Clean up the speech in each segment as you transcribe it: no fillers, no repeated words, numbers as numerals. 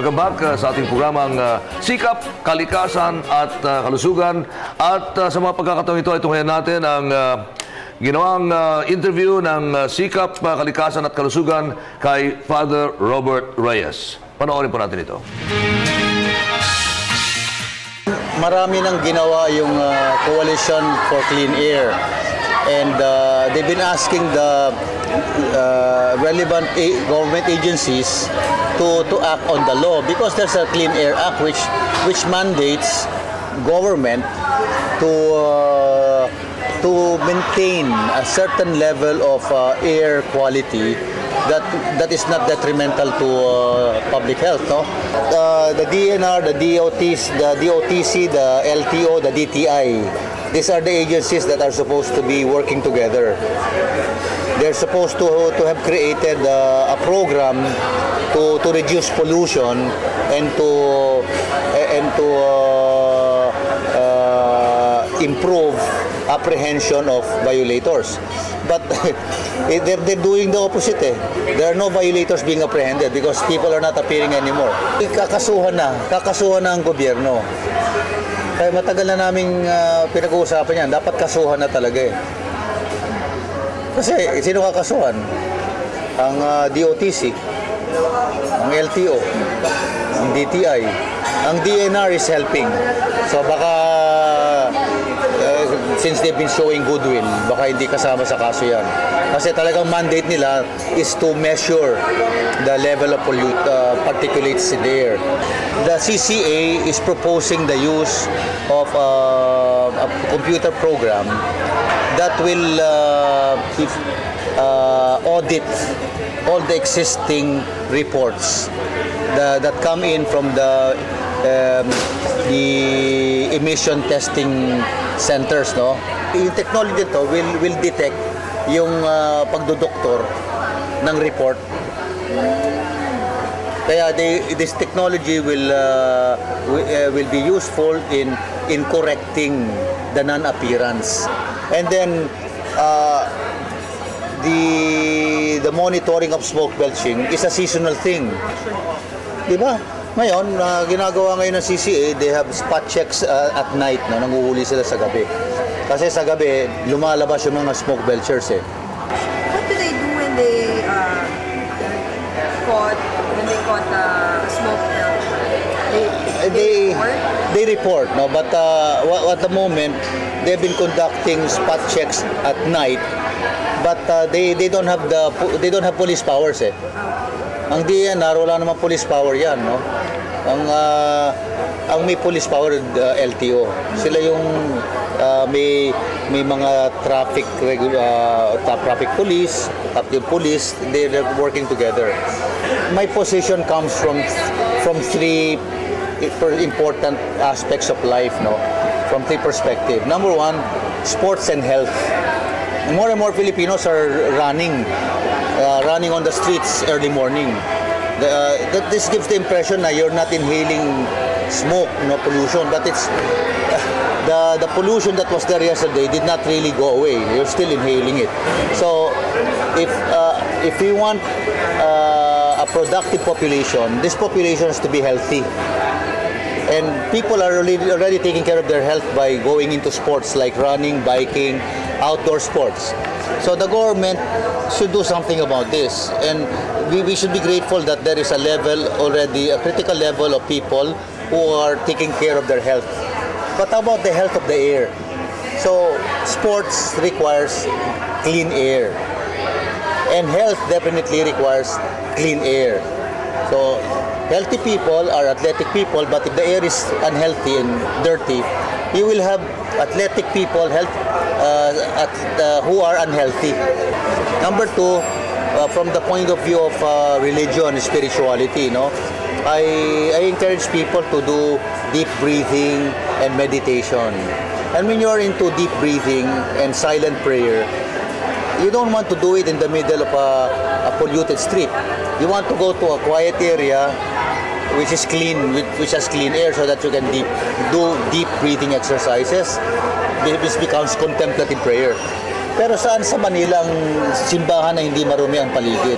welcome back sa ating programang Sikap, Kalikasan at Kalusugan. At sa mga pagkakataong ito ay tunghayan natin ang ginawang interview ng Sikap, Kalikasan at Kalusugan kay Father Robert Reyes. Panoorin po natin ito. Marami nang ginawa yung Coalition for Clean Air. And they've been asking the relevant government agencies to act on the law, because there's a Clean Air Act which mandates government to maintain a certain level of air quality that is not detrimental to public health. No? The DNR, the DOTC, the LTO, the DTI, these are the agencies that are supposed to be working together. They're supposed to have created a program to reduce pollution and to improve apprehension of violators. But they're doing the opposite. There are no violators being apprehended because people are not appearing anymore. Kakasuhan na ang gobyerno. Kaya matagal na naming pinag-uusapan yan. Dapat kasuhan na talaga Kasi sino kakasuhan? Ang DOTC, ang LTO, ang DTI. Ang DNR is helping. So baka since they've been showing goodwill, baka hindi kasama sa kaso yan. Kasi talagang mandate nila is to measure the level of particulates in the air. The CCA is proposing the use of a computer program that will audit all the existing reports that come in from the emission testing centers, no? Yung technology to will detect yung pagdodoktor ng report. Kaya this technology will be useful in correcting the non-appearance. And then the monitoring of smoke belching is a seasonal thing. Diba? Ngayon, ginagawa ngayon ng CCA, they have spot checks at night, no? Nanguhuli sila sa gabi. Kasi sa gabi, lumalabas yung mga smoke belchers What do they do when they caught smoke belcher? They report, no? But at the moment, they've been conducting spot checks at night, but they don't have police powers Ang DNR, wala namang police power yan, no? Ang may police power, LTO. Sila yung may mga traffic police, captive police, they're working together. My position comes from three important aspects of life, no? From three perspectives. Number one, sports and health. More and more Filipinos are running on the streets early morning. This gives the impression that you're not inhaling smoke, no pollution, but it's the pollution that was there yesterday did not really go away. You're still inhaling it. So if we want a productive population, this population has to be healthy. And people are already taking care of their health by going into sports like running, biking, outdoor sports. So the government should do something about this, and we should be grateful that there is a critical level of people who are taking care of their health. But how about the health of the air? So sports requires clean air, and health definitely requires clean air. So healthy people are athletic people, but if the air is unhealthy and dirty, you will have athletic people who are unhealthy. Number two, from the point of view of religion and spirituality, I encourage people to do deep breathing and meditation. And when you're into deep breathing and silent prayer, you don't want to do it in the middle of a polluted street. You want to go to a quiet area which is clean, which has clean air, so that you can do deep breathing exercises. This becomes contemplative prayer. Pero saan sa Manila ang simbahan na hindi marumi ang paligid?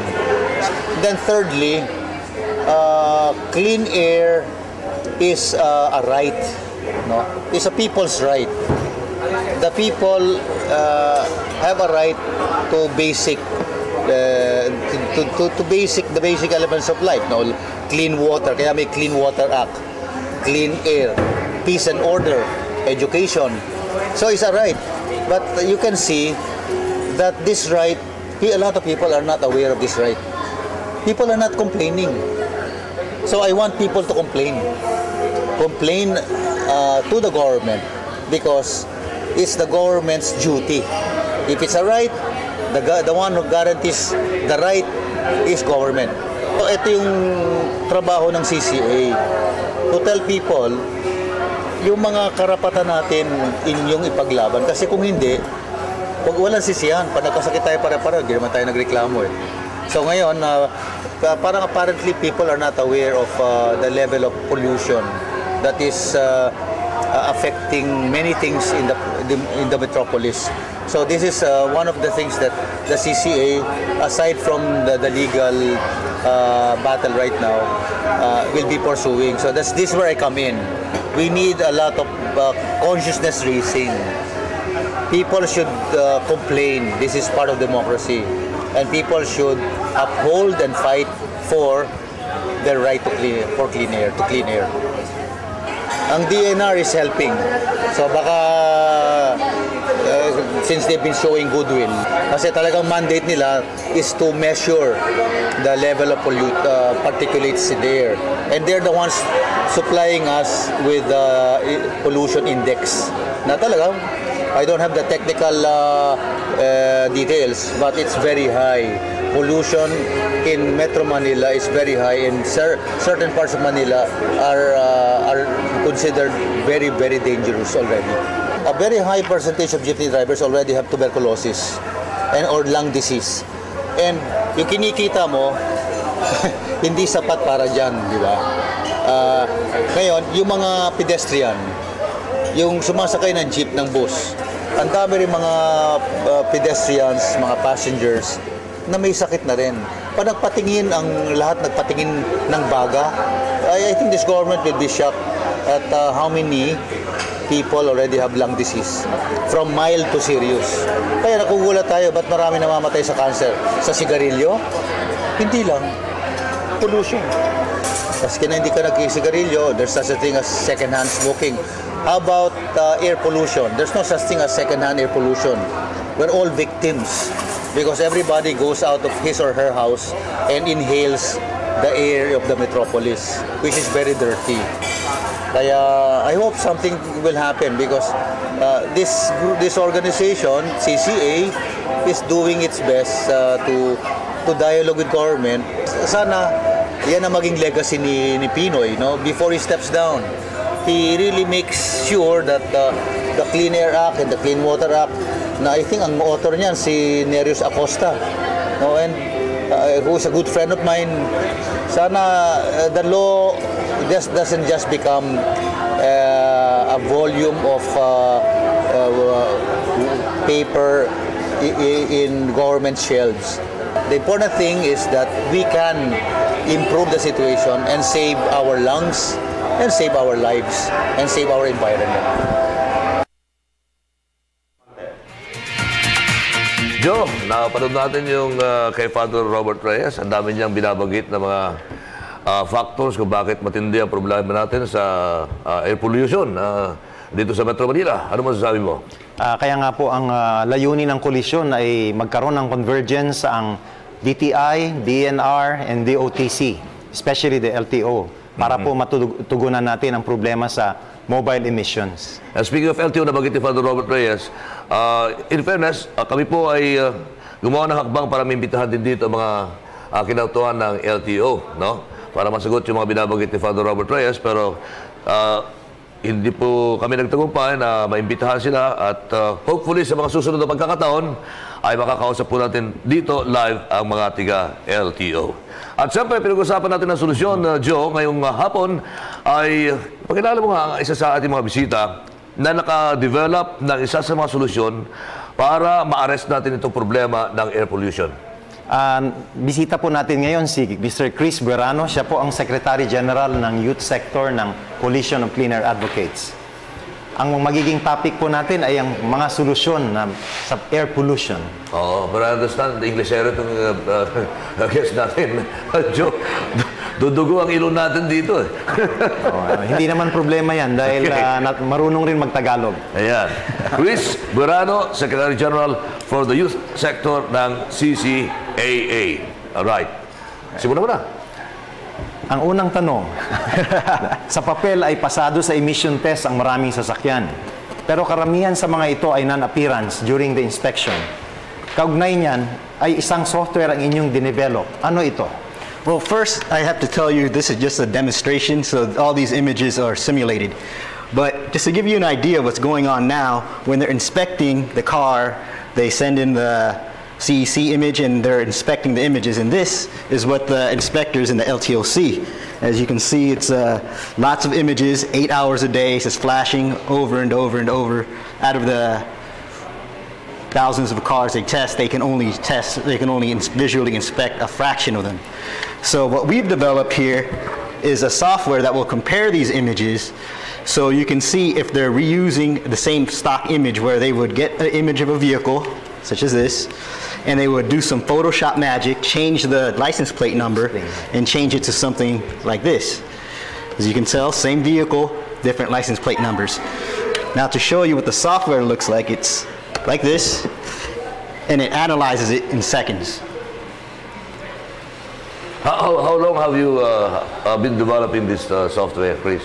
Then thirdly, clean air is a right, no? It's a people's right. The people have a right to basic the basic elements of life, no? Clean water, kaya may Clean Water Act, clean air, peace and order, education. So it's a right. But you can see that this right, a lot of people are not aware of this right. People are not complaining. So I want people to complain. Complain to the government because it's the government's duty. If it's a right, the one who guarantees the right is government. So ito yung trabaho ng CCA, to tell people yung mga karapatan natin inyong ipaglaban. Kasi kung hindi, pag walang sisihan, pag nagkasakit tayo para-para, hindi naman tayo nagreklamo eh. So ngayon, parang apparently people are not aware of the level of pollution that is affecting many things in the metropolis. So this is one of the things that the CCA, aside from the legal battle right now, will be pursuing. So this is where I come in. We need a lot of consciousness raising. People should complain. This is part of democracy. And people should uphold and fight for their right to clean air. Ang DNR is helping. So baka since they've been showing goodwill, kasi talagang mandate nila is to measure the level of particulates in the air. And they're the ones supplying us with pollution index. Na talagang, I don't have the technical details, but it's very high. Pollution in Metro Manila is very high, and certain parts of Manila are considered very, very dangerous already. A very high percentage of jeepney drivers already have tuberculosis or lung disease. And yung kinikita mo, hindi sapat para dyan, di ba? Ngayon, yung mga pedestrian, yung sumasakay ng jeep, ng bus, ang dami rin mga pedestrians, mga passengers, na may sakit na rin. Pag nagpatingin, ang lahat nagpatingin ng baga, I think this government will be shocked at how many people already have lung disease, from mild to serious. Kaya nakugulat tayo, ba't marami namamatay sa cancer? Sa sigarilyo? Hindi lang. Pollution. Kasi na hindi ka nagkisigarilyo, there's such a thing as second-hand smoking. How about air pollution? There's no such thing as second-hand air pollution. We're all victims because everybody goes out of his or her house and inhales the air of the metropolis, which is very dirty. Kaya I hope something will happen because this organization, CCA, is doing its best to dialogue with government. Sana yan ang maging legacy ni Pinoy, no? Before he steps down, he really makes sure that the Clean Air Act and the Clean Water Act, na I think ang author niyan si Nereus Acosta, no? And who's a good friend of mine. Sana the law doesn't just become a volume of paper in government shelves. The important thing is that we can improve the situation and save our lungs and save our lives and save our environment. Joe, napanood natin yung kay Father Robert Reyes. Ang dami niyang binabanggit na mga factors kung bakit matindi ang problema natin sa air pollution dito sa Metro Manila. Ano masasabi mo? Kaya nga po ang layunin ng koalisyon ay magkaroon ng convergence ang DTI, DNR, and DOTC, especially the LTO, para po matugunan natin ang problema sa mobile emissions. Speaking of LTO, nabanggit ni Father Robert Reyes, in fairness, kami po ay gumawa ng hakbang para maimbitahan din dito ang mga kinautuhan ng LTO, no? Para masagot yung mga binabanggit ni Father Robert Reyes, pero hindi po kami nagtagumpay na maimbitahan sila at hopefully sa mga susunod na pagkakataon ay makakausap po natin dito live ang mga tiga-LTO. At siyempre, pinag-usapan natin ang solusyon, Joe, ngayong hapon ay pakilala mo nga isa sa ating mga bisita na naka-develop ng isa sa mga solusyon para ma-arrest natin itong problema ng air pollution. Bisita po natin ngayon si Mr. Chris Buerano. Siya po ang Secretary General ng Youth Sector ng Coalition of Clean Air Advocates. Ang magiging topic po natin ay ang mga solusyon sa air pollution. Oh, but I understand, Englishero itong guest natin. Joe, dudugo ang ilong natin dito. Hindi naman problema yan dahil marunong rin mag-Tagalog. Ayan. Chris Buerano, Secretary General for the Youth Sector ng CCAA. Alright. Simulan mo na. Ang unang tanong, sa papel ay pasado sa emission test ang maraming sasakyan. Pero karamihan sa mga ito ay non-appearance during the inspection. Kaugnay niyan ay isang software ang inyong dinevelop. Ano ito? Well, first, I have to tell you this is just a demonstration, so all these images are simulated. But just to give you an idea of what's going on now, when they're inspecting the car, they send in the CEC image and they're inspecting the images, and this is what the inspectors in the LTO see. As you can see, it's lots of images, 8 hours a day, it's just flashing over and over and over. Out of the thousands of cars they test, they can only visually inspect a fraction of them. So what we've developed here is a software that will compare these images, so you can see if they're reusing the same stock image, where they would get an image of a vehicle such as this, and they would do some Photoshop magic, change the license plate number, and change it to something like this. As you can tell, same vehicle, different license plate numbers. Now to show you what the software looks like, it's like this, and it analyzes it in seconds. How long have you been developing this software, Chris?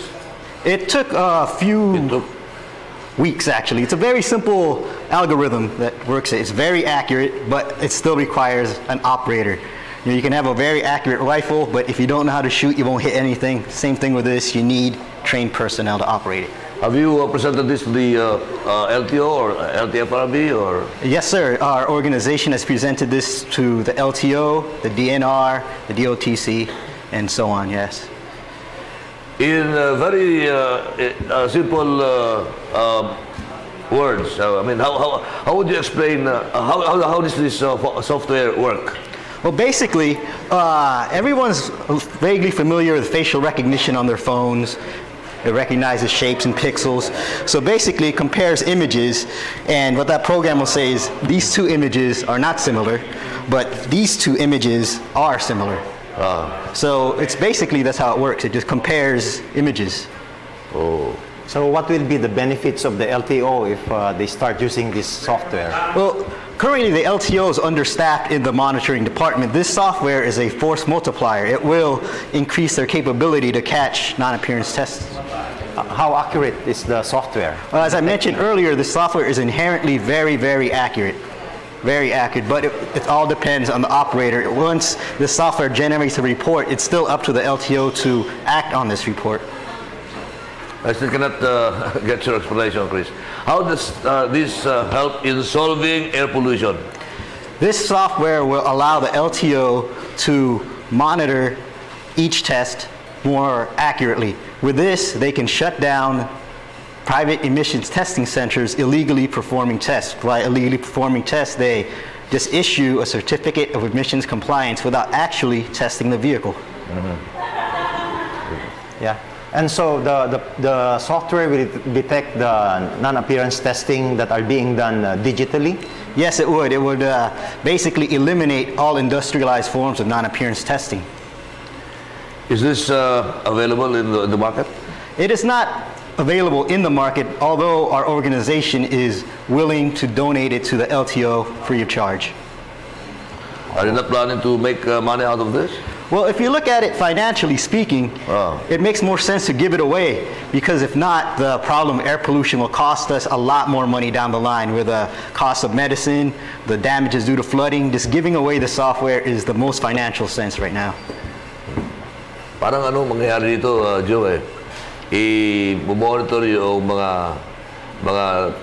It took a few weeks, actually. It's a very simple algorithm that works. It's very accurate, but it still requires an operator. You know, you can have a very accurate rifle, but if you don't know how to shoot, you won't hit anything. Same thing with this. You need trained personnel to operate it. Have you presented this to the LTO or LTFRB or? Yes, sir. Our organization has presented this to the LTO, the DNR, the DOTC, and so on, yes. In very simple words, I mean, how would you explain how does this software work? Well, basically, everyone's vaguely familiar with facial recognition on their phones. It recognizes shapes and pixels. So basically, it compares images, and what that program will say is these two images are not similar, but these two images are similar. So it's basically, that's how it works. It just compares images. Oh. So what will be the benefits of the LTO if they start using this software? Well, currently the LTO is understaffed in the monitoring department. This software is a force multiplier. It will increase their capability to catch non-appearance tests. How accurate is the software? Well, as I mentioned earlier, the software is inherently very, very accurate. Very accurate, but it all depends on the operator. Once the software generates a report, it's still up to the LTO to act on this report. I still cannot get your explanation, Chris. How does this help in solving air pollution? This software will allow the LTO to monitor each test more accurately. With this, they can shut down private emissions testing centers illegally performing tests. By illegally performing tests, they just issue a certificate of emissions compliance without actually testing the vehicle. Mm-hmm. Yeah. And so the software will detect the non-appearance testing that are being done digitally? Yes, it would. It would basically eliminate all industrialized forms of non-appearance testing. Is this available in the market? It is not available in the market, although our organization is willing to donate it to the LTO free of charge. Are you not planning to make money out of this? Well, if you look at it financially speaking, it makes more sense to give it away, because if not, the problem of air pollution will cost us a lot more money down the line, with the cost of medicine, the damages due to flooding. Just giving away the software is the most financial sense right now. Parang ano mangyayari dito, Joe, i-monitor yung mga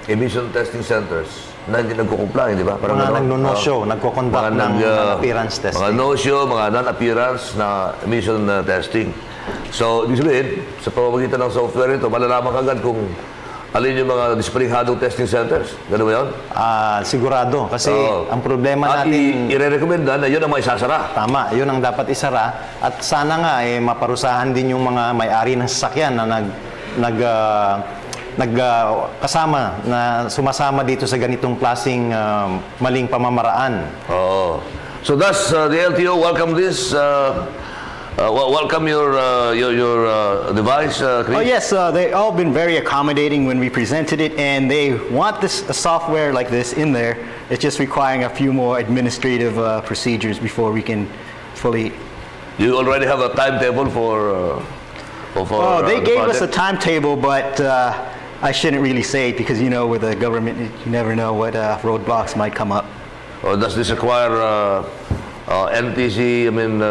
emission testing centers na hindi nagko-comply, di ba? Parang mga nagno-no-show, nagko-conduct ng non-appearance testing. Mga no-show, mga non-appearance na emission testing. So, ibig sabihin, sa pamamagitan ng software ito, malalaman kagad kung alin yung mga disparihadong testing centers. Ganun ba yun? Sigurado. Kasi Oo. ang problema At natin... i-recommenda na yun ang maisasara. Tama, yun ang dapat isara. At sana nga, maparusahan din yung mga may-ari ng sasakyan na kasama, na sumasama dito sa ganitong klaseng maling pamamaraan. Oh. So thus, the LTO welcome this. Welcome your device, Chris. Oh yes, they all been very accommodating when we presented it, and they want this software like this in there. It's just requiring a few more administrative procedures before we can fully. You already have a timetable for They the gave us a project? timetable, but I shouldn't really say it because with the government, you never know what roadblocks might come up. Or does this require NTC? I mean.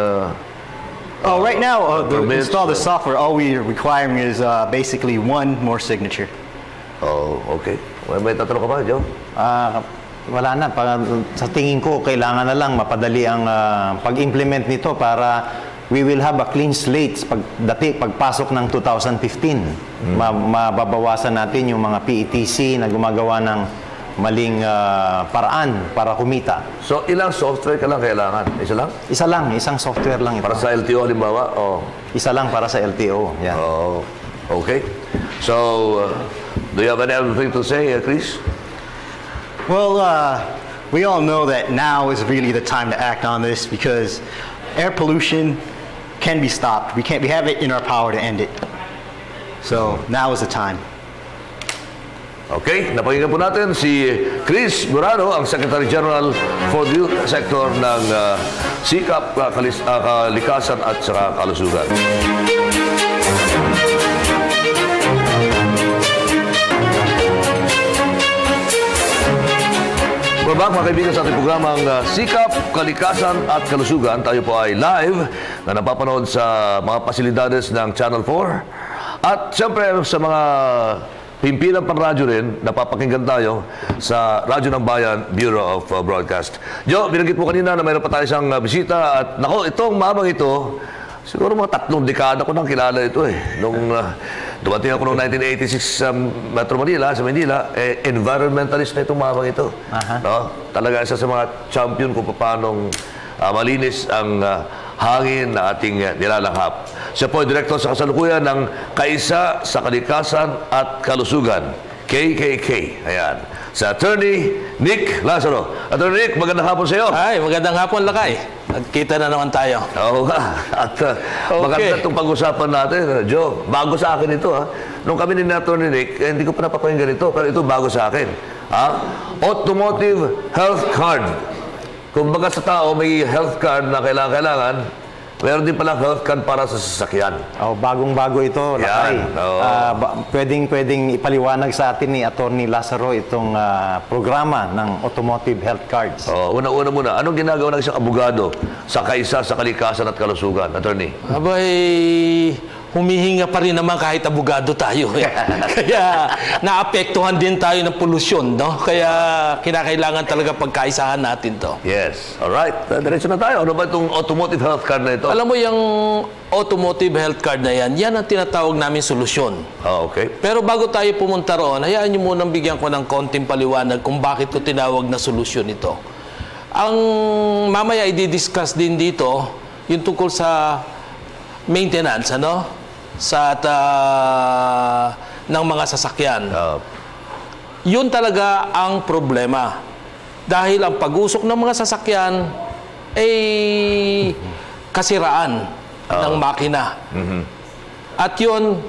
Right now, to permits, install the software, all we're requiring is basically one more signature. Oh, okay. May tatanong ka ba, Joe? Wala na. Sa tingin ko, kailangan na lang mapadali ang pag-implement nito para we will have a clean slate pagpasok ng 2015. Mababawasan natin yung mga PETC na gumagawa ng maling paraan para kumita. So, ilang software ka lang kailangan? Isa lang? Isa lang, isang software lang ito. Para sa LTO, halimbawa? Oh. Isa lang para sa LTO. Yan. Oh, okay. So, do you have any other thing to say, Chris? Well, we all know that now is really the time to act on this because air pollution can be stopped. We have it in our power to end it. So now is the time. Okay, napakinggan po natin si Chris Burano, ang Secretary General for the Youth Sector ng SICAP, Kalikasan at saka Kalusugan. We're back, mga kaibigan, sa ating programang SICAP, Kalikasan at Kalusugan. Tayo po ay live na napapanood sa mga pasilidades ng Channel 4. At siyempre sa mga pimpinan pang radyo rin, napapakinggan tayo sa Radyo ng Bayan, Bureau of Broadcast. Joe, binanggit mo kanina na mayroon pa tayo isang bisita at nako, itong mamang ito, siguro mga 3 dekada ko nang kilala ito eh. Nung dumating ako noong 1986 sa Metro Manila, sa Manila, environmentalist na itong mamang ito. No? Talaga isa sa mga champion kung paano malinis ang hangin na ating nilalanghap. Siya po ay direktor sa kasalukuyan ng Kaisa sa Kalikasan at Kalusugan, KKK. Ayan. Sa Attorney Nick Lazaro. Attorney Nick, magandang hapon sa iyo. Ay, magandang hapon, Lakay. Nagkita na naman tayo. Oo nga. At maganda itong pag-usapan natin. Joe, bago sa akin ito. Nung kami ni Attorney Nick, hindi ko pa napapakinggan ito, pero ito bago sa akin. Automotive Health Card. Kung baga sa tao may health card na kailangan, meron din palang health card para sa sasakyan. Bagong-bago ito, Lakay. Pwedeng ipaliwanag sa atin ni Attorney Lazaro itong programa ng Automotive Health Cards. Una-una muna, anong ginagawa ng isang abogado sa Kaisa sa Kalikasan at Kalusugan, Attorney? Abay, humihinga pa rin naman kahit abogado tayo. Kaya naapektuhan din tayo ng polusyon, no? Kaya kinakailangan talaga pagkaisahan natin to. Yes. Alright. Diretso na tayo. Ano ba itong automotive health card na ito? Alam mo, yung automotive health card na yan ang tinatawag namin solusyon. Okay. Pero bago tayo pumunta roon, hayaan nyo munang bigyan ko ng konting paliwanag kung bakit ko tinawag na solusyon ito. Ang mamaya i-discuss din dito, yung tungkol sa maintenance, ano? Ng mga sasakyan. Yun talaga ang problema. Dahil ang pag-usok ng mga sasakyan ay kasiraan ng makina. At yun,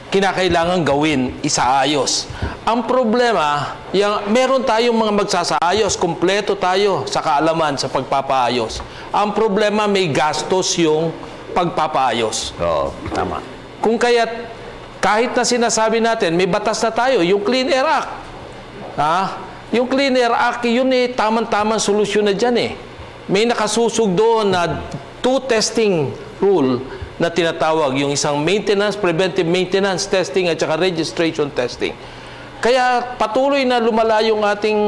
kinakailangan gawin, isaayos. Ang problema, meron tayong mga magsasaayos, kumpleto tayo sa kaalaman sa pagpapaayos. Ang problema, may gastos yung pagpapaayos. Tama. Kung kaya't kahit na sinasabi natin, may batas na tayo, yung Clean Air Act. Yung Clean Air Act, yun tamang-tamang solusyon na dyan eh. May nakasusog doon na 2 testing rule na tinatawag, yung isang maintenance, preventive maintenance testing at saka registration testing. Kaya patuloy na lumala yung ating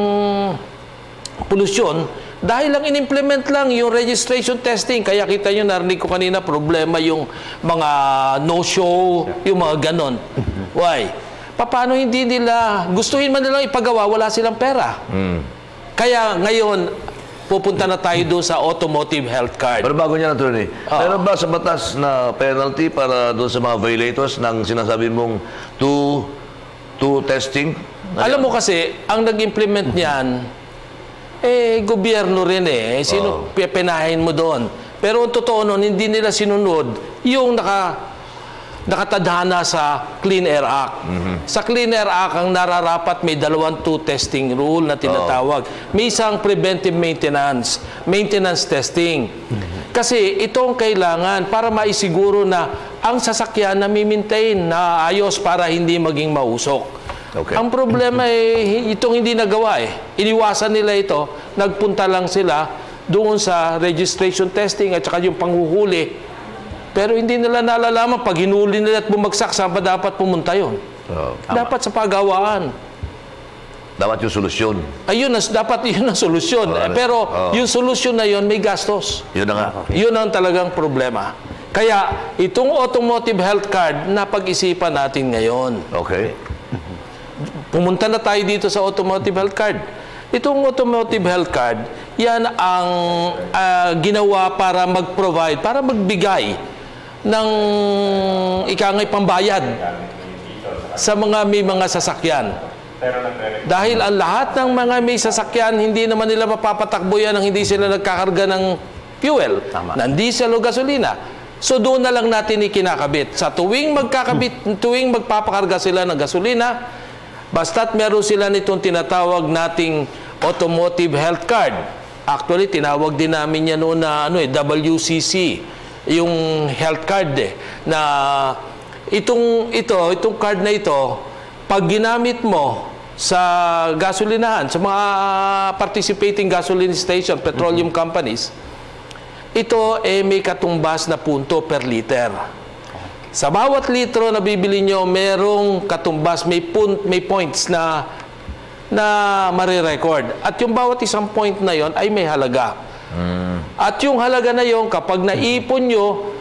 polusyon dahil lang in-implement lang yung registration testing. Kaya kita nyo, narinig ko kanina, problema yung mga no-show, yung mga ganon. Why? paano hindi nila, gustuhin man nilang ipagawa, wala silang pera. Kaya ngayon, pupunta na tayo doon sa automotive health card. Pero bago niyan, attorney, meron ba sa batas na penalty para doon sa mga violators ng sinasabi mong two testing? Alam mo kasi, ang nag-implement niyan, gobyerno rin eh. Sino pepenahin mo doon? Pero ang totoo nun, hindi nila sinunod yung nakatadhana sa Clean Air Act. Sa Clean Air Act, ang nararapat may 2 testing rule na tinatawag. May isang preventive maintenance testing. Kasi itong kailangan para maisiguro na ang sasakyan na mi-maintain na ayos para hindi maging mausok. Okay. Ang problema itong hindi nagawa Iniwasan nila ito, nagpunta lang sila doon sa registration testing at saka yung panghuhuli. Pero hindi nila nalalaman pag hinuli nila at bumagsak, saan pa dapat pumunta yun? Dapat sa pagawaan. Dapat yung solusyon. Dapat yun ang solusyon. Pero yung solusyon na yun, may gastos. Yun na nga. Yun ang talagang problema. Kaya itong automotive health card, napag-isipan natin ngayon. Okay. Pumunta na tayo dito sa automotive health card. Itong automotive health card, yan ang ginawa para mag-provide, para magbigay ng ikangay pambayad sa may mga sasakyan. Dahil ang lahat ng mga may sasakyan, hindi naman nila mapapatakbo yan nang hindi sila nagkakarga ng fuel, ng diesel o gasolina. So doon na lang natin ikinakabit. Sa tuwing magpapakarga sila ng gasolina, basta't meron sila nitong tinatawag nating automotive health card. Actually, tinawag din namin yan noon na WCC, yung health card na itong card na ito, pag ginamit mo sa gasolinahan, sa mga participating gasoline station, petroleum companies, ito may katumbas na punto per liter. Sa bawat litro na bibili nyo, merong katumbas, may points na marirecord. At yung bawat isang point na yon ay may halaga. At yung halaga na yon, kapag naipon nyo,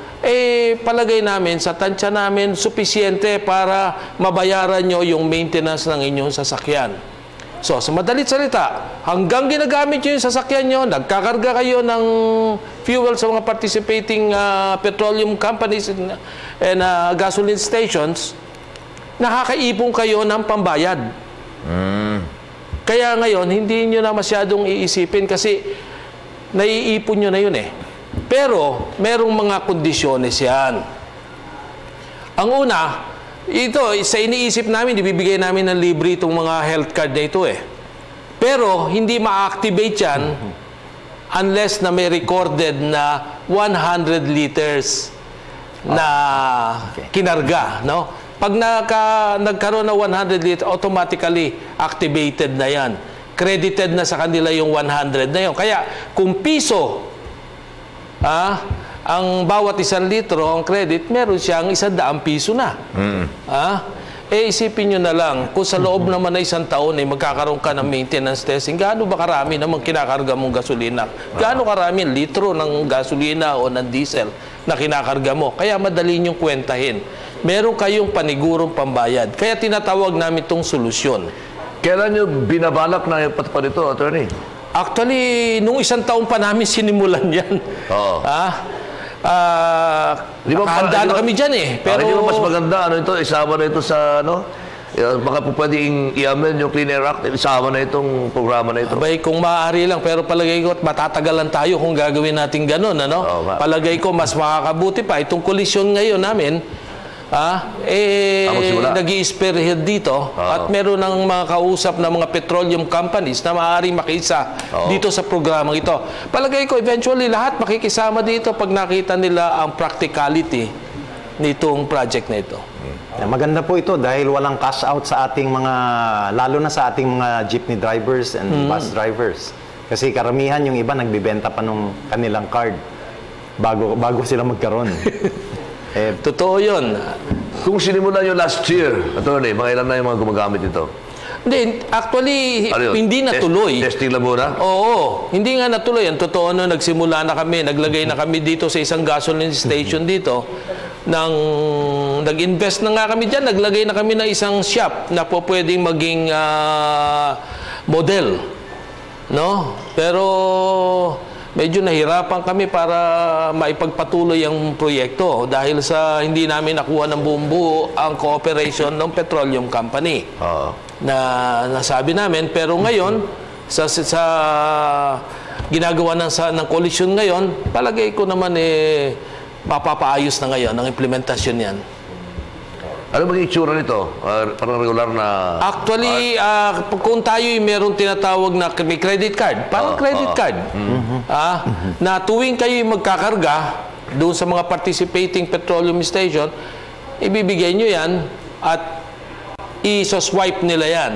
palagay namin, sa tansya namin, supisyente para mabayaran nyo yung maintenance ng inyong sasakyan. So, sa madalit salita, hanggang ginagamit nyo yung sasakyan nyo, nagkakarga kayo ng fuel sa mga participating petroleum companies and gasoline stations, nakakaipon kayo ng pambayad. Kaya ngayon, hindi nyo na masyadong iisipin kasi naiipon nyo na yun Pero, merong mga kondisyones yan. Ang una, ito, sa iniisip namin, ibibigay namin ng libre itong mga health card na ito Pero, hindi ma-activate yan unless na may recorded na 100 liters na kinarga, no? Pag nagkaroon ng 100 liters, automatically activated na yan. Credited na sa kanila yung 100 na yun. Kaya, kung piso ang bawat 1 litro, ang credit, meron siyang 100 piso na. Isipin nyo na lang, kung sa loob naman na 1 taon magkakaroon ka ng maintenance testing, gaano ba karami naman kinakarga mong gasolina? Gaano karami litro ng gasolina o ng diesel na kinakarga mo? Kaya madali nyong kwentahin. Meron kayong panigurong pambayad. Kaya tinatawag namin itong solusyon. Kailan nyo binabalak na ipatupad ito, attorney? Actually, nung 1 taon pa namin sinimulan yan. Nakahanda na kami dyan Pero hindi ba mas maganda, ito, isama na ito sa, baka po pwedeng i-amend yung Clean Air Act, isama na itong programa na ito. Abay, kung maaari lang, pero palagay ko, matatagalan tayo kung gagawin natin ganun, palagay ko, mas makakabuti pa. Itong kolisyon ngayon namin, nag-i-spearhead dito at meron ng mga kausap na mga petroleum companies na maaaring makiisa dito sa programang ito. Palagay ko, eventually, lahat makikisama dito pag nakita nila ang practicality nitong project na ito. Maganda po ito dahil walang cash out sa ating mga, lalo na sa ating mga jeepney drivers and bus drivers. Kasi karamihan yung iba nagbibenta pa nung kanilang card bago sila magkaroon. Totoo yun. Kung sinimulan nyo last year, attorney, mga ilan na yung mga gumagamit ito? Hindi, actually, hindi natuloy. Testing lang muna? Oo, hindi nga natuloy. Ang totoo nagsimula na kami, naglagay na kami dito sa isang gasoline station dito. nag-invest na nga kami dyan, naglagay na kami ng isang shop na po pwedeng maging model. No? Pero medyo nahirapan kami para maipagpatuloy ang proyekto dahil sa hindi namin nakuha ng buong buo ang cooperation ng petroleum company. Na nasabi namin. Pero ngayon, sa ginagawa ng koalisyon ngayon, palagay ko naman mapapaayos na ngayon ang implementasyon yan. Ano maging itsura nito? Parang regular na... Actually, kung tayo meron tinatawag na may credit card, parang credit card, na tuwing kayo magkakarga doon sa mga participating petroleum station, ibibigay nyo yan at i-swipe nila yan.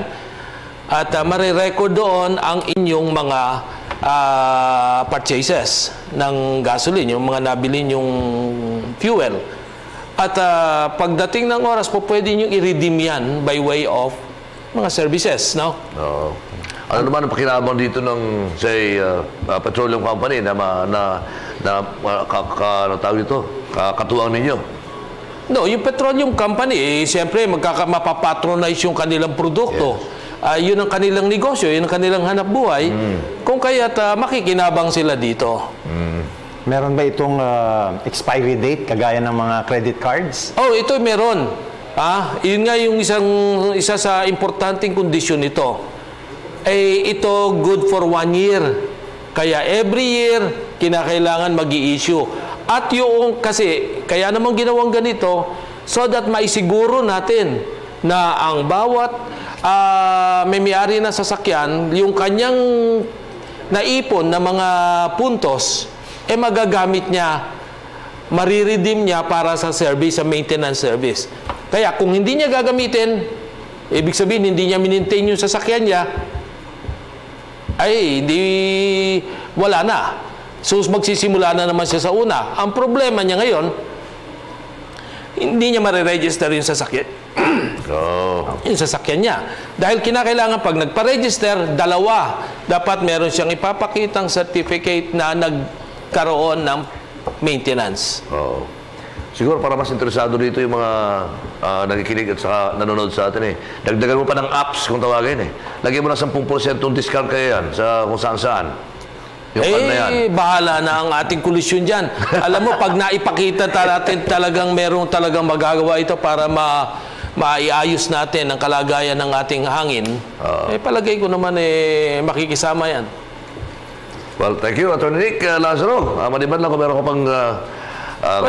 At marirecord doon ang inyong mga purchases ng gasoline, yung mga nabili yung fuel. At pagdating ng oras po, pwede nyo i-redeem yan by way of mga services, no? Ano naman ang pakinabang dito ng, say, petroleum company na katuwang ninyo? No, yung petroleum company, siyempre, mapapatronize yung kanilang produkto. Yun ang kanilang negosyo, yun ang kanilang hanap buhay. Kung kaya't makikinabang sila dito. Meron ba itong expiry date kagaya ng mga credit cards? Oh, ito meron. Yun nga yung isa sa importanteng kondisyon nito. Ito good for 1 year. Kaya every year, kinakailangan mag-i-issue. At yung kasi, kaya naman ginawang ganito, so that maisiguro natin na ang bawat may-ari na sasakyan, yung kanyang naipon na mga puntos, magagamit niya, mariredeem niya para sa service, sa maintenance service. Kaya kung hindi niya gagamitin, ibig sabihin hindi niya minintain yung sasakyan niya, wala na. So magsisimula na naman siya sa una. Ang problema niya ngayon, hindi niya mariregister yung sasakyan. Yung sasakyan niya. Dahil kinakailangan pag nagpa-register, dapat meron siyang ipapakitang certificate na nagkaroon ng maintenance. Siguro para mas interesado dito yung mga nakikinig at saka nanonood sa atin Dagdagan mo pa ng apps kung tawagin Lagyan mo na 10% discount kayo yan sa kung saan-saan. Bahala na ang ating koalisyon dyan. Alam mo, pag naipakita natin talagang merong talagang magagawa ito para maiayos natin ang kalagayan ng ating hangin, palagay ko naman makikisama yan. Well, thank you, Atty. Nick Lazaro. Maliban lang kung meron ko pang...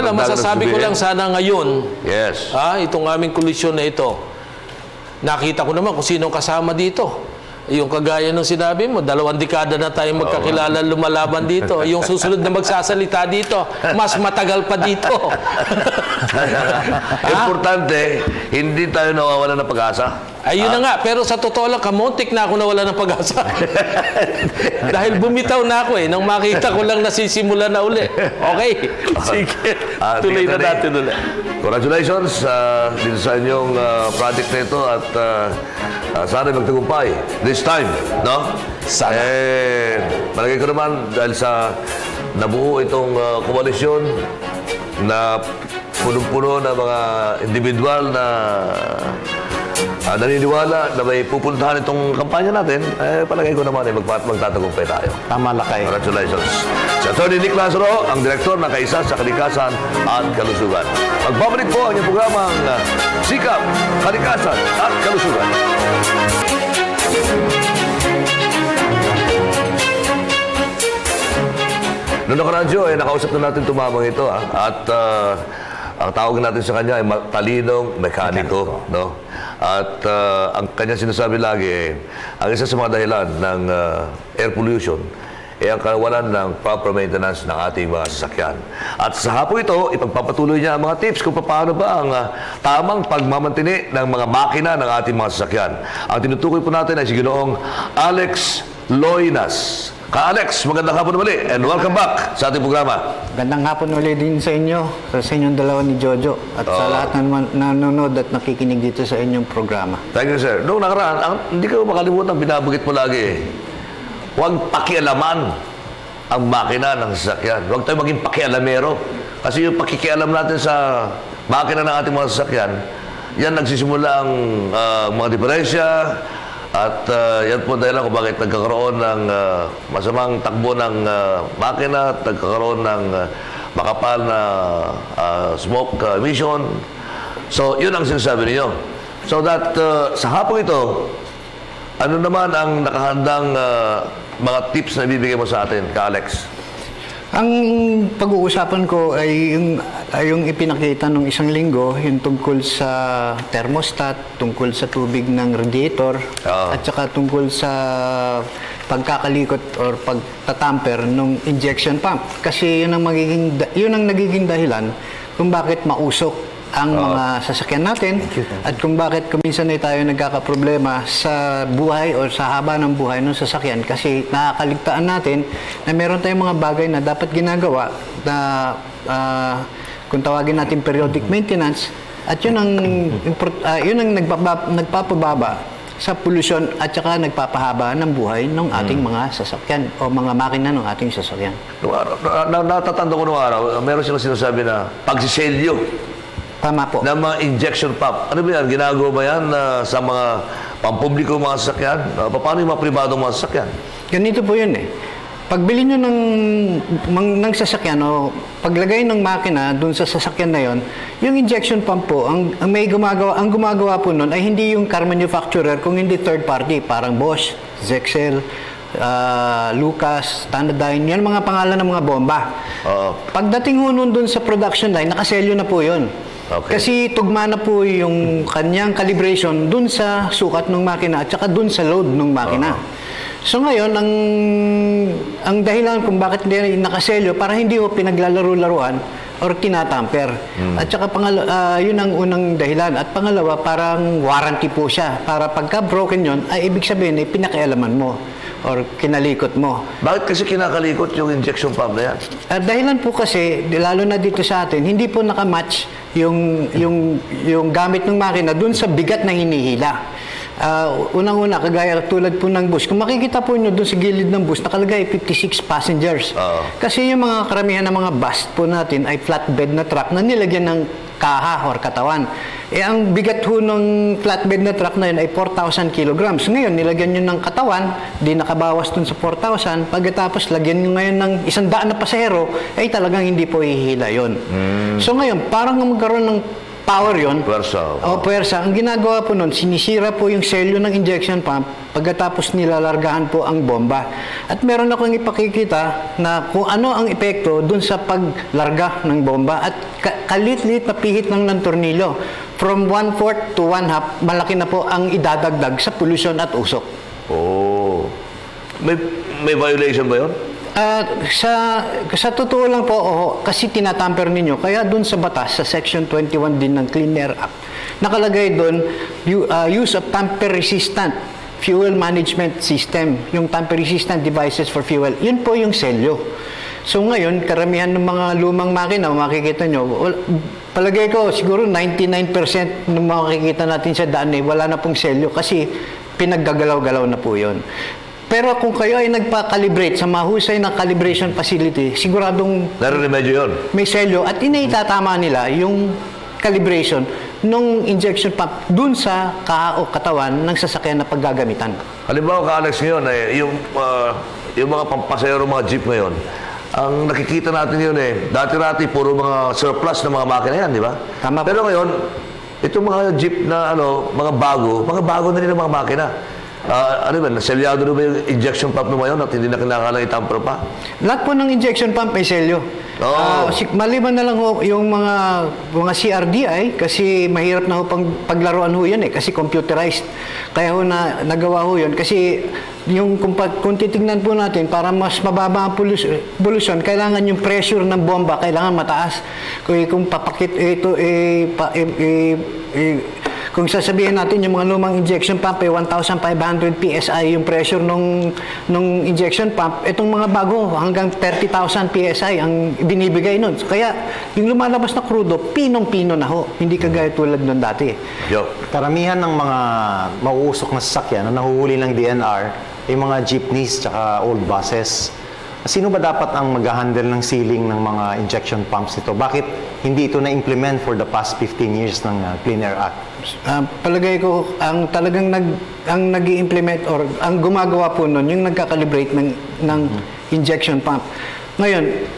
masasabi ko lang sana ngayon, yes. Itong aming koalisyon na ito, nakita ko naman kung sino kasama dito. Yung kagaya nung sinabi mo, 2 dekada na tayong magkakilala lumalaban dito. Yung susunod na magsasalita dito, mas matagal pa dito. Importante, hindi tayo nawawalan ng pag-asa. Ayun na nga, pero sa totoo lang, kamuntik na ako nawala ng pag-asa. Dahil bumitaw na ako nang makita ko lang nasisimula na uli. Okay, sige. Tuloy na natin ulit. Congratulations dito sa inyong project na ito at sana magtagumpay this time, no? Sana. Malagay ko naman dahil sa nabuo itong koalisyon na punong-puno na mga individual na naniniwala na may pupuntahan itong kampanya natin, palagay ko naman magtatagumpay tayo. Tama lakay. Congratulations. Si Atty. Nick Lazaro, ang direktor ng Kaisa sa Kalikasan at Kalusugan. Magbabalik po ang inyong programang Sikap, Kalikasan at Kalusugan. Noong nakaradyo, nakausap na natin tumamang ito. At ang tawag natin sa kanya ay talinong mekaniko. No? At ang kanya sinasabi lagi ang isa sa mga dahilan ng air pollution ang kawalan ng proper maintenance ng ating mga sasakyan. At sa hapon ito, ipagpapatuloy niya ang mga tips kung paano ba ang tamang pagmamantini ng mga makina ng ating mga sasakyan. Ang tinutukoy po natin ay si Ginoong Alex Loinas. Ka-Alex, magandang hapon muli and welcome back sa ating programa. Magandang hapon ulit din sa inyo, sa inyong dalawa ni Jojo, at sa lahat na nanonood at nakikinig dito sa inyong programa. Thank you, sir. Noong nakaraan, hindi ko makalimutan, binabagit mo lagi huwag pakialaman ang makina ng sasakyan. Huwag tayo maging pakialamero. Kasi yung pakikialam natin sa makina ng ating mga sasakyan, yan nagsisimula ang mga diferensya at yan po dahilan kung bakit nagkakaroon ng masamang takbo ng makina at nagkakaroon ng makapal na smoke emission. So, yun ang sinasabi niyo. So that sa hapong ito, ano naman ang nakahandang mga tips na ibibigay mo sa atin, Ka-Alex? Ang pag-uusapan ko ay yung ipinakita nung isang linggo, yung tungkol sa thermostat, tungkol sa tubig ng radiator, at saka tungkol sa pagkakalikot or pagtatamper ng injection pump. Kasi yun ang nagiging dahilan kung bakit mausok ang mga sasakyan natin at kung bakit kuminsan ay tayo nagkakaproblema sa buhay o sa haba ng buhay ng sasakyan kasi nakakaligtaan natin na meron tayong mga bagay na dapat ginagawa na kung tawagin natin periodic maintenance at yun ang nagpapababa sa pollution at saka nagpapahaba ng buhay ng ating mga sasakyan o mga makina ng ating sasakyan. Natatanda ko nung araw, meron silang sinasabi na pagsiselyo. Tama po. Na mga injection pump. Ano ba yan? Ginagawa ba yan sa mga pampubliko mga sasakyan? Paano yung mga pribadong mga sasakyan? Ganito po yun eh. Pagbili nyo ng sasakyan o paglagay ng makina dun sa sasakyan na yon, yung injection pump po, ang gumagawa po nun ay hindi yung car manufacturer kung hindi third party, parang Bosch, Zexel, Lucas, Standardine, yan mga pangalan ng mga bomba. Pagdating ho nun dun sa production line, nakaselyo na po yun. Okay. Kasi tugma na po yung kanyang calibration dun sa sukat ng makina at saka dun sa load ng makina. So ngayon, ang dahilan kung bakit hindi nakaselyo para hindi ho pinaglalaro-laruan or tinatamper. At saka yun ang unang dahilan. At pangalawa, parang warranty po siya. Para pagka broken yun, ay ibig sabihin ay pinakialaman mo or kinalikot mo. Bakit kasi kinakalikot yung injection pump na yan? Dahilan po kasi, lalo na dito sa atin, hindi po nakamatch yung gamit ng makina dun sa bigat na hinihila. Unang-una, kagaya tulad po ng bus. Kung makikita po nyo dun sa gilid ng bus, nakalagay 56 passengers. Kasi yung mga karamihan ng mga bus po natin ay flatbed na truck na nilagyan ng kaha or katawan. Ang bigat ho ng flatbed na truck na yun ay 4,000 kilograms. Ngayon, nilagyan nyo ng katawan, di nakabawas dun sa 4,000. Pagkatapos, lagyan nyo ngayon ng 100 na pasahero, ay talagang hindi po ihihila yun. So ngayon, parang magkaroon ng power yon. Pwersa. Pwersa. Ang ginagawa po nun, sinisira po yung selyo ng injection pump pagkatapos nilalargahan po ang bomba. At meron akong ipakikita na kung ano ang epekto dun sa paglarga ng bomba at kalit-lit na pihit lang ng tornilyo. From 1/4 to 1/2, malaki na po ang idadagdag sa pollution at usok. May violation ba yun? Sa totoo lang po, kasi tinatamper ninyo. Kaya dun sa batas, sa Section 21 din ng Clean Air Act, nakalagay dun, use of tamper-resistant fuel management system. Yung tamper-resistant devices for fuel. Yun po yung selyo. So ngayon, karamihan ng mga lumang makina, makikita nyo, palagay ko, siguro 99% ng makikita natin sa daan wala na pong selyo kasi pinaggagalaw-galaw na po yun. Pero kung kayo ay nagpa-calibrate sa mahusay na calibration facility, siguradong nare-remedyo yun. May selyo at inaitatama nila yung calibration ng injection pump dun sa kaha o katawan ng sasakyan na paggagamitan. Halimbawa, Ka-Alex, ngayon, yung mga pampasayero, mga jeep ngayon, ang nakikita natin yun dati-rati, puro mga surplus na mga makina yan, di ba? Tama. Pero ngayon, itong mga jeep na mga bago na rin ang mga makina. Ano ba, naselyado na ba yung injection pump na ngayon at hindi na kinakailangan itamper pa? Lahat po ng injection pump may selyo. Maliban na lang yung mga CRDI kasi mahirap na paglaruan yan kasi computerized. Kaya nagawa yun kasi kung titignan po natin para mas mababa ang pollution, kailangan yung pressure ng bomba kailangan mataas. Kung papakit kung sasabihin natin yung mga lumang injection pump 1,500 PSI yung pressure nung injection pump, itong mga bago hanggang 30,000 PSI ang binibigay nun. Kaya yung lumalabas na krudo, pinong-pino na ho. Hindi kagaya tulad nun dati. Karamihan ng mga mauusok na sasakyan na nahuhuli ng DNR ay mga jeepneys tsaka old buses. Sino ba dapat ang mag-handle ng sealing ng mga injection pumps nito? Bakit hindi ito na-implement for the past 15 years ng Clean Air Act? Palagay ko, ang talagang nag-i-implement or ang gumagawa po nun, yung nagka-calibrate ng injection pump. Ngayon,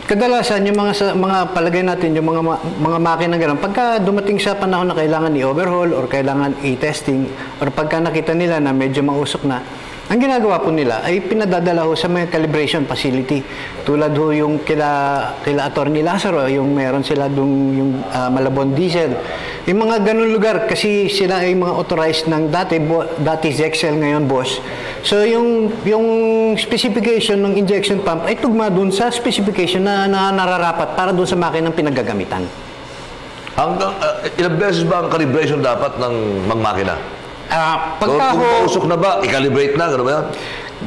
kadalasan yung mga palagay natin, yung mga makina gano'n, pagka dumating sa panahon na kailangan i-overhaul or kailangan i-testing or pagka nakita nila na medyo mausok na, ang ginagawa po nila ay pinadadala ho sa mga calibration facility. Tulad ho yung kila Attorney Lazaro, yung meron sila yung Malabon Diesel. Yung mga ganun lugar, kasi sila ay mga authorized ng dati Zexel, ngayon Bosch. So yung specification ng injection pump ay tugma dun sa specification na nararapat para dun sa makinang pinaggagamitan. Hanggang ilang beses ba ang calibration dapat ng makina? Kung pausok na ba, i-calibrate na, gano'n ba yan?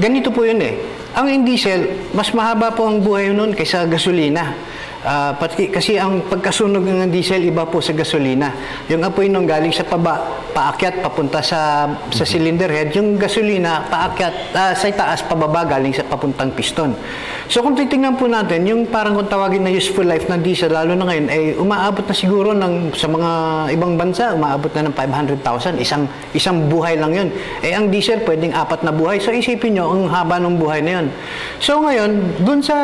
Ganito po yun eh. Ang diesel, mas mahaba po ang buhay nun kaysa gasolina. Kasi ang pagkasunog ng diesel iba po sa gasolina. Yung apoy nung galing sa paakyat papunta sa cylinder head, yung gasolina paakyat sa taas pababa galing sa papuntang piston. So kung titingnan po natin, yung parang kung tawagin na useful life ng diesel, lalo na ngayon, ay umaabot na siguro sa mga ibang bansa, umaabot na ng 500,000. Isang buhay lang yun. Ang diesel pwedeng 4 na buhay. So isipin nyo, ang haba ng buhay na yun. So ngayon, dun sa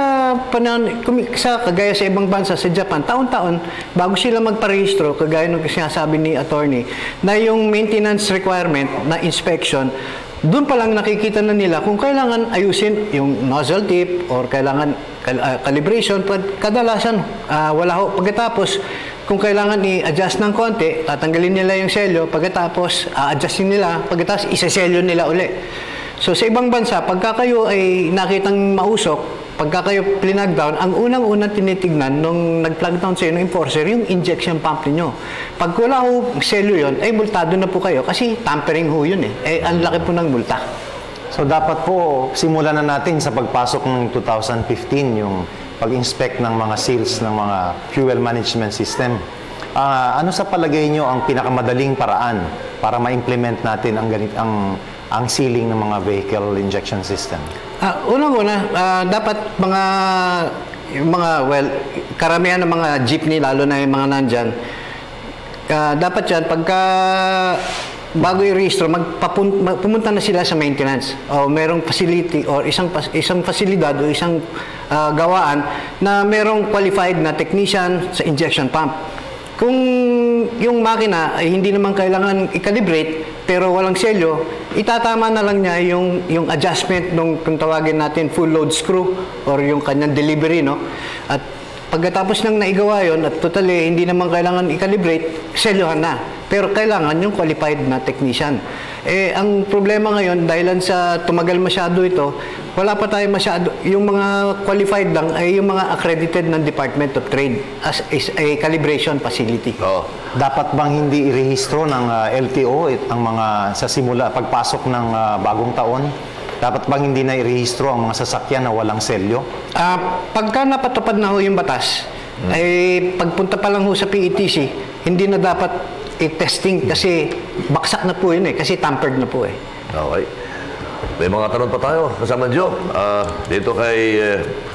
panahon, kagaya sa ibang bansa, sa Japan, taon-taon, bago sila magparehistro, kagaya ng sinasabi ni attorney, na yung maintenance requirement na inspection, doon pa lang nakikita na nila kung kailangan ayusin yung nozzle tip or kailangan calibration. Kadalasan, wala ho. Pagkatapos, kung kailangan i-adjust ng konti, tatanggalin nila yung selyo, pagkatapos, adjustin nila, pagkatapos, isa-selyo nila uli. So, sa ibang bansa, pagka kayo ay nakitang mausok, pagka kayo plinag down, ang unang-unang tinitignan nung nag-plug down sa ng enforcer, yung injection pump niyo. Pag wala ho selyo yun, ay multado na po kayo kasi tampering ho yun eh. Ang laki po ng multa. So dapat po simulan na natin sa pagpasok ng 2015 yung pag-inspect ng mga seals ng mga fuel management system. Ano sa palagay nyo ang pinakamadaling paraan para ma-implement natin ang sealing ng mga vehicle injection system? Unang-una, dapat karamihan ng mga jeepney, lalo na yung mga nandyan, dapat yan, pagka bago i-rehistro, pumunta na sila sa maintenance o merong facility o isang pasilidad o isang gawaan na merong qualified na technician sa injection pump. Kung yung makina ay hindi naman kailangan i-calibrate pero walang selyo, itatama na lang niya yung adjustment nung kung tawagin natin full load screw or yung kanyang delivery, no? At pagkatapos nang naigawa yon at totally hindi naman kailangan i-calibrate, selyohan na. Pero kailangan yung qualified na technician. Ang problema ngayon, dahilan sa tumagal masyado ito, wala pa tayo masyado. Yung mga qualified lang ay yung mga accredited ng Department of Trade as a calibration facility. Dapat bang hindi irehistro ng LTO ang mga sa simula pagpasok ng bagong taon? Dapat bang hindi na irehistro ang mga sasakyan na walang selyo? Pagka napatupad na ho yung batas, ay pagpunta pa lang ho sa PETC, hindi na dapat i-testing kasi baksak na po yun kasi tampered na po Okay. May mga tanong pa tayo kasama Joe. Dito kay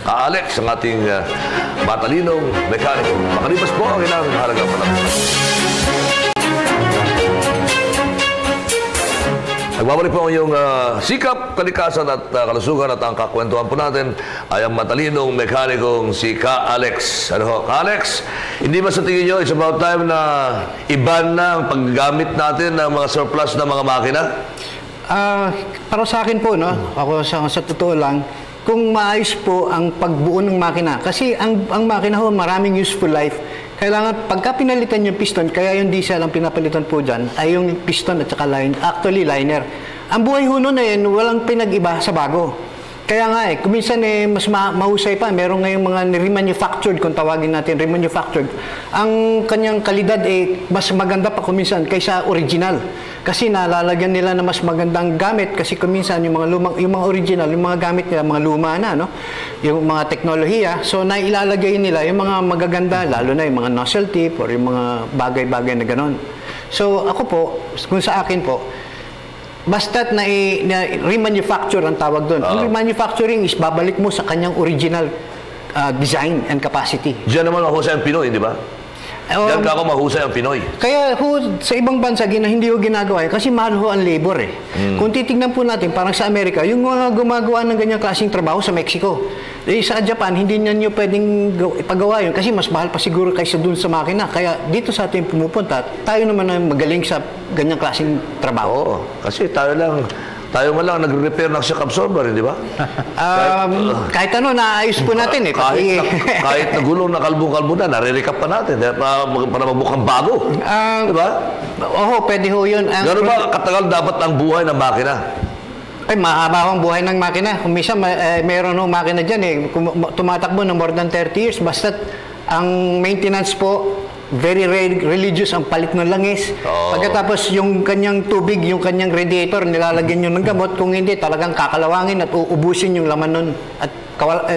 Alex, ang ating matalinong mekaniko. Makalipas po ang ilang halagang panahon. Nagbabalik po ang iyong sikap, kalikasan at kalusugan at ang kakwentuhan po natin ay ang matalinong mekanikong si Ka Alex. Ka Alex, hindi ba sa tingin nyo it's about time na i-ban na ang paggamit natin ng mga surplus na mga makina? Para sa akin po, no? Ako sa totoo lang, kung maayos po ang pagbuo ng makina, kasi ang makina ho, maraming useful life. Kailangan, pagka pinalitan yung piston, kaya yung diesel ang pinapalitan po dyan, ay yung piston at saka liner. Ang buhay ho nun walang pinag-iba sa bago. Kaya nga kuminsan mas mahusay pa. Meron ngayong mga remanufactured, kung tawagin natin remanufactured. Ang kanyang kalidad mas maganda pa kuminsan kaysa original. Kasi nalalagyan nila na mas magandang gamit kasi kuminsan yung mga original, yung mga gamit nila, mga luma na, no? Yung mga teknolohiya. So nailalagay nila yung mga magaganda, lalo na yung mga nozzle tip or yung mga bagay-bagay na ganon. So ako po, kung sa akin po, Basta't na remanufacture ang tawag doon. Ang remanufacturing is babalik mo sa kanyang original design and capacity. Diyan naman mahusay ang Pinoy, di ba? Diyan ka ako mahusay ang Pinoy. Kaya sa ibang bansa, hindi ho ginagawa kasi mahal ho ang labor eh. Kung titignan po natin, parang sa Amerika, yung mga gumagawa ng ganyang klaseng trabaho sa Mexico, sa Japan, hindi nyo pwedeng ipagawa yun kasi mas mahal pa siguro kaysa dun sa makina. Kaya dito sa ating pumupunta, tayo naman ang magaling sa ganyang klaseng trabaho. Oo, kasi tayo man lang nagre-repair ng shock absorber, di ba? Kahit ano, naayos po natin eh. Kahit nagulong na kalbo-kalbo na, nare-recap pa natin para magmukhang bago. Di ba? Oo, pwede ho yun. Gano'n ba katagal dapat ang buhay ng makina? Ay, mahaba ang buhay ng makina. Kung minsan, mayroon ng makina dyan eh. Tumatakbo ng more than 30 years. Basta ang maintenance po, very religious ang palit ng langis. Pagkatapos yung kanyang tubig, yung kanyang radiator, nilalagyan nyo ng gamot. Kung hindi, talagang kakalawangin at uubusin yung laman nun. At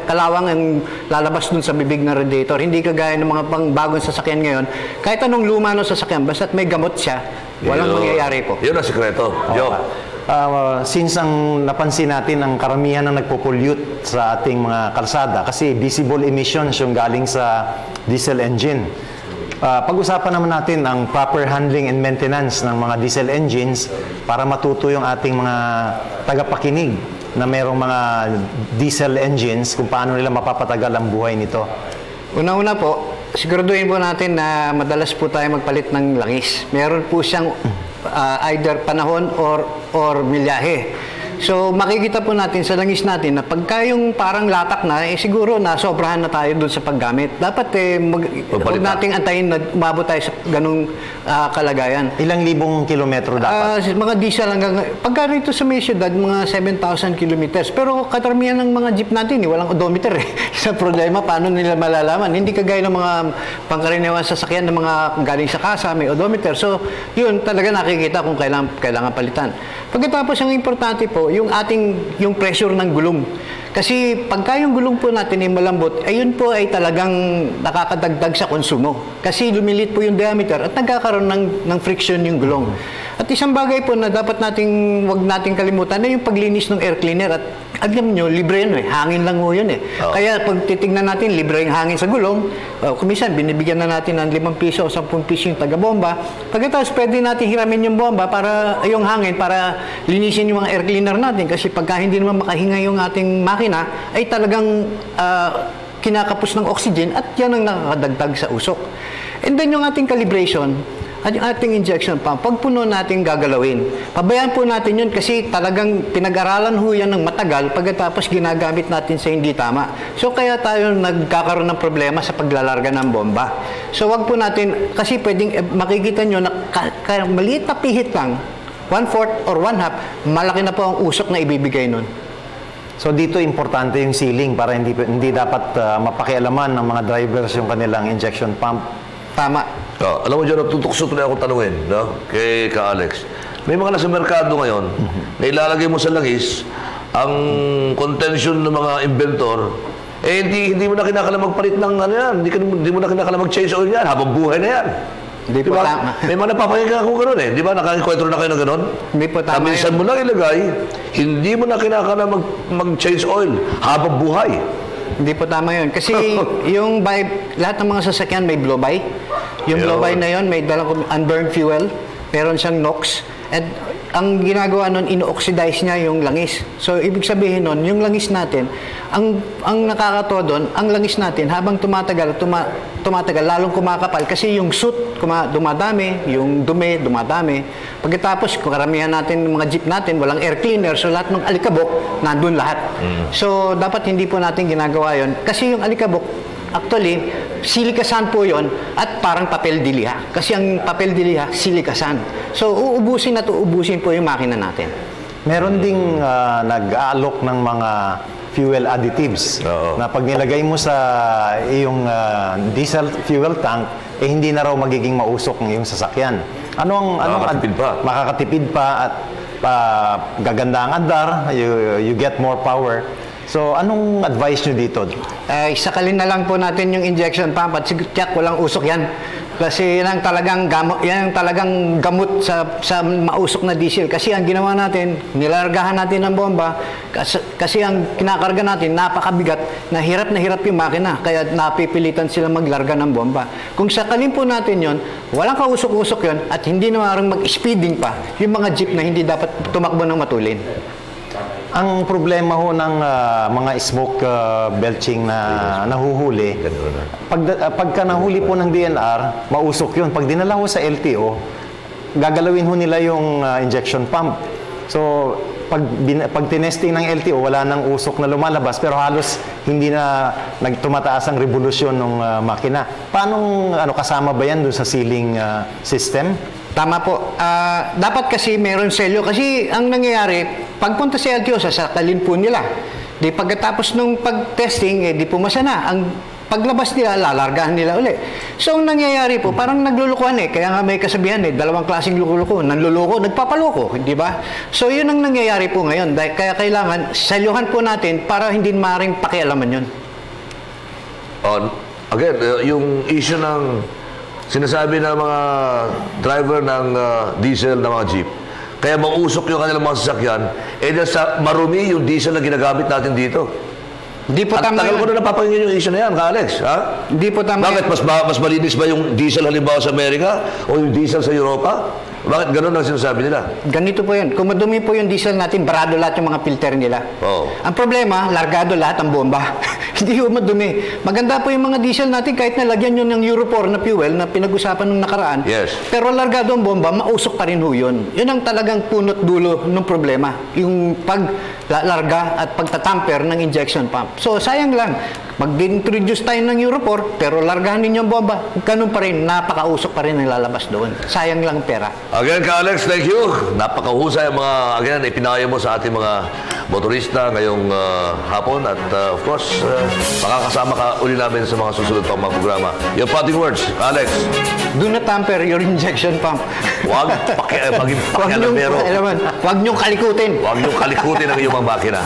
kalawang ang lalabas dun sa bibig ng radiator. Hindi kagaya ng mga bagong sasakyan ngayon. Kahit anong luma ng sasakyan, basta't may gamot siya, walang mangyayari po. Yun ang sikreto. Joe. Since ang napansin natin ang karamihan ng nagpo-pollute sa ating mga kalsada kasi visible emissions yung galing sa diesel engine. Pag-usapan naman natin ang proper handling and maintenance ng mga diesel engines para matuto yung ating mga tagapakinig na mayroong mga diesel engines kung paano nila mapapatagal ang buhay nito. Una-una po, siguraduhin po natin na madalas po tayo magpalit ng langis. Meron po siyang either panahon or milyahe. So, makikita po natin sa langis natin na pagka yung parang latak na, siguro na sobrahan na tayo doon sa paggamit. Dapat huwag nating antayin na umabot tayo sa ganung kalagayan. Ilang libong kilometro dapat? Mga diesel hanggang, pagka rito sa may syudad, mga 7,000 kilometers. Pero katarmihan ng mga jeep natin, walang odometer eh. Sa problema, paano nila malalaman? Hindi kagaya ng mga pangkaraniwang sasakyan ng mga galing sa kasa, may odometer. So, yun talaga nakikita kung kailangan palitan. Pagkatapos, ang importante po, yung pressure ng gulong. Kasi pagka yung gulong po natin ay malambot, ayun po ay talagang nakakadagdag sa konsumo. Kasi lumilit po yung diameter at nagkakaroon ng friction yung gulong. At isang bagay po na dapat wag nating kalimutan na yung paglinis ng air cleaner. At alam nyo, libre yun eh. Hangin lang ho yun eh. Kaya pag titignan natin, libre yung hangin sa gulong. Kumisan, binibigyan na natin ng 5 piso o 10 piso yung taga-bomba. Pagkatapos, pwede natin hiramin yung bomba para yung hangin para linisin yung mga air cleaner natin. Kasi pagka hindi naman makahinga yung ating makina, ay talagang kinakapos ng oxygen at yan ang nakakadagdag sa usok. And then yung ating calibration, at yung ating injection pump, pag puno natin gagalawin. Pabayaan po natin yun kasi talagang pinag-aralan ho yan ng matagal pagkatapos ginagamit natin sa hindi tama. So kaya tayo nagkakaroon ng problema sa paglalarga ng bomba. So wag po natin, kasi pwedeng makikita nyo na maliit na pihit lang, 1/4 or 1/2, malaki na po ang usok na ibibigay nun. So dito importante yung sealing para hindi dapat mapakialaman ng mga drivers yung kanilang injection pump. Tama. Alam mo dyan, tutukso tuloy ako tanungin, no? Kay Ka-Alex. May mga nasa merkado ngayon na ilalagay mo sa langis ang contention ng mga inventor, hindi mo na kinakailangan magpalit ng ano yan. Hindi mo na kinakailangan mag-change oil yan. Habang buhay na yan. Hindi po diba? tama. May mga napapakinggan ako gano'n eh. Di ba? Nakakwentro na kayo na gano'n? Hindi po tama. Minsan mo lang ilagay, hindi mo na kinakailangan mag-change oil habang buhay. Hindi po tama yun. Kasi yung lahat ng mga sasakyan may blow-by. Yung blow-by na yun, may dalang unburned fuel. Meron siyang NOx. At ang ginagawa nun, ino-oxidize niya yung langis. So, ibig sabihin nun, yung langis natin, ang nakakatawa doon, ang langis natin, habang tumatagal, lalong kumakapal. Kasi yung soot, dumadami, yung dumi, dumadami. Pagkatapos, kung karamihan natin, mga jeep natin, walang air cleaner, so lahat ng alikabok, nandun lahat. So, dapat hindi po natin ginagawa yun. Kasi yung alikabok, actually, silikasan po yon at parang papel de liha. Kasi ang papel de liha, silikasan. So, uubusin po yung makina natin. Meron ding nag-aalok ng mga fuel additives na pag nilagay mo sa iyong diesel fuel tank, hindi na raw magiging mausok ng iyong sasakyan. Makakatipid pa at gaganda ang andar, you get more power. So, anong advice nyo dito? Isakalin na lang po natin yung injection pump at tiyak, walang usok yan. Kasi yan ang talagang gamot sa mausok na diesel. Kasi ang ginawa natin, nilargahan natin ng bomba, kasi ang kinakarga natin, napakabigat, na hirap yung makina. Kaya napipilitan sila maglarga ng bomba. Kung sakalin po natin yon, walang kausok-usok yon, at hindi na maaaring mag-speeding pa yung mga jeep na hindi dapat tumakbo ng matulin. Ang problema ho ng mga smoke belching na nahuhuli, pagka nahuli po ng DNR, mausok yun. Pag dinala ho sa LTO, gagalawin ho nila yung injection pump. So, pag tinesting ng LTO, wala nang usok na lumalabas, pero halos hindi na tumataas ang revolusyon ng makina. Paano kasama ba yan doon sa sealing system? Tama po. Dapat kasi meron selyo. Kasi ang nangyayari, pagpunta sa LTO, sasakalin po nila. Di pagkatapos ng pag-testing, di pumasa na. Ang paglabas nila, lalargahan nila uli. So, ang nangyayari po, parang naglulukuhan Kaya nga may kasabihan dalawang klaseng luluko. Nanluluko, nagpapaloko. Di ba? So, yun ang nangyayari po ngayon. Kaya kailangan, salyuhan po natin para hindi maaaring pakialaman yun. Again, yung issue ng sinasabi ng mga driver ng diesel na mga jeep, kaya mausok yung kanilang mga sasakyan, dahil sa marumi yung diesel na ginagamit natin dito. Hindi po tama. Tagal ko na napapakinggan yung issue na yan, Alex. Ha? Hindi po tama. Bakit? Mas malinis ba yung diesel halimbawa sa Amerika o yung diesel sa Europa? Bakit ganun ang sinasabi nila? Ganito po yun. Kung madumi po yung diesel natin, barado lahat yung mga filter nila. Oh. Ang problema, largado lahat ang bomba. Hindi po madumi. Maganda po yung mga diesel natin kahit nalagyan yun ng Euro 4 na fuel na pinag-usapan nung nakaraan. Yes. Pero largado ang bomba, mausok pa rin ho yun. Yun ang talagang punot dulo ng problema. Yung paglarga at pagtatamper ng injection pump. So, sayang lang. Mag-introduce tayo ng Euro 4, pero largahan ninyo ang bomba. Ganun pa rin, napakausok pa rin ang lalabas doon. Sayang lang pera. Again, Alex, thank you. Napakahusay ang mga, again, ipinahaya mo sa ating mga motorista ngayong hapon. At of course, makakasama ka uli namin sa mga susunod pang mga programa. Your parting words, Alex. Do not tamper your injection pump. Huwag pakialamero. Huwag niyong kalikutin. Huwag niyong kalikutin ang iyong mga makina.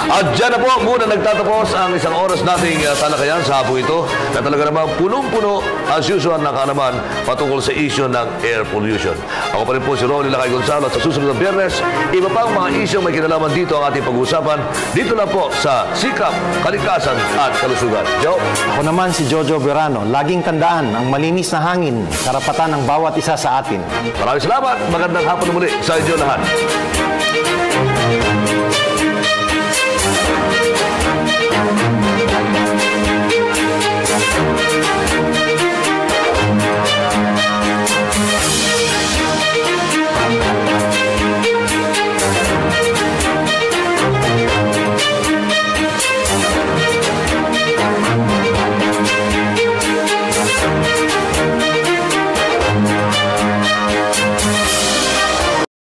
At dyan na po muna nagtatapos ang isang oras nating talakayan sa hapong ito na talaga namang punong-puno as usual na kaalaman patungkol sa issue ng air pollution. Ako pa rin po si Ronnie Lakay Gonzalo at sa susunod na Biyernes, iba pang mga issue may kinalaman dito ang ating pag-uusapan dito na po sa Sikap, Kalikasan at Kalusugan. Joe? Ako naman si Jojo Verano. Laging tandaan, ang malinis na hangin, karapatan ng bawat isa sa atin. Maraming salamat. Magandang hapon muli sa inyo lahat.